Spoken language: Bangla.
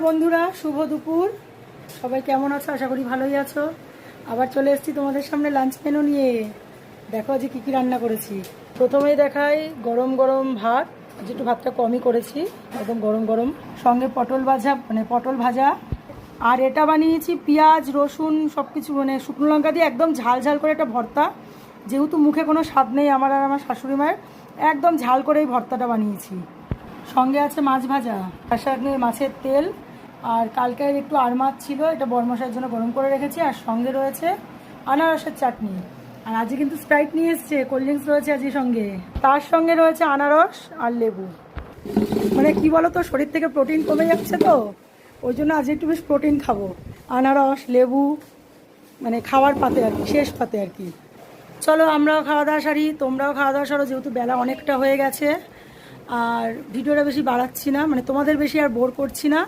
বন্ধুরা, শুভ দুপুর। সবাই কেমন আছো? আশা করি ভালোই আছো। আবার চলে এসেছি তোমাদের সামনে লাঞ্চ মেনু নিয়ে। দেখো আজ কি কি রান্না করেছি। প্রথমেই দেখাই গরম গরম ভাত। আজ একটু ভাতটা কমই করেছি, একদম গরম গরম। সঙ্গে পটল ভাজা, পটল ভাজা। আর এটা বানিয়েছি পেঁয়াজ রসুন সব কিছু শুকনো লঙ্কা দিয়ে একদম ঝাল ঝাল করে একটা ভর্তা। যেহেতু মুখে কোনো স্বাদ নেই আমার আর আমার শাশুড়ি মায়ের, একদম ঝাল করে এই ভর্তাটা বানিয়েছি। সঙ্গে আছে মাছ ভাজা, তার সঙ্গে মাছের তেল। আর কালকের একটু আর মাছ ছিল, এটা বরমশাইয়ের জন্য গরম করে রেখেছি। আর সঙ্গে রয়েছে আনারসের চাটনি। আর আজকে কিন্তু স্প্রাইট নিয়ে এসছে, কোল্ড ড্রিঙ্কস রয়েছে আজকে সঙ্গে। তার সঙ্গে রয়েছে আনারস আর লেবু। কি বলো তো, শরীর থেকে প্রোটিন কমে যাচ্ছে তো, ওই জন্য আজ একটু বেশ প্রোটিন খাবো। আনারস লেবু খাওয়ার পাতে আর কি, শেষ পাতে আর কি। চলো আমরাও খাওয়া দাওয়া সারি, তোমরাও খাওয়া দাওয়া সারো, যেহেতু বেলা অনেকটা হয়ে গেছে। আর ভিডিওটা বেশি বাড়াচ্ছি না, তোমাদের বেশি আর বোর করছি না।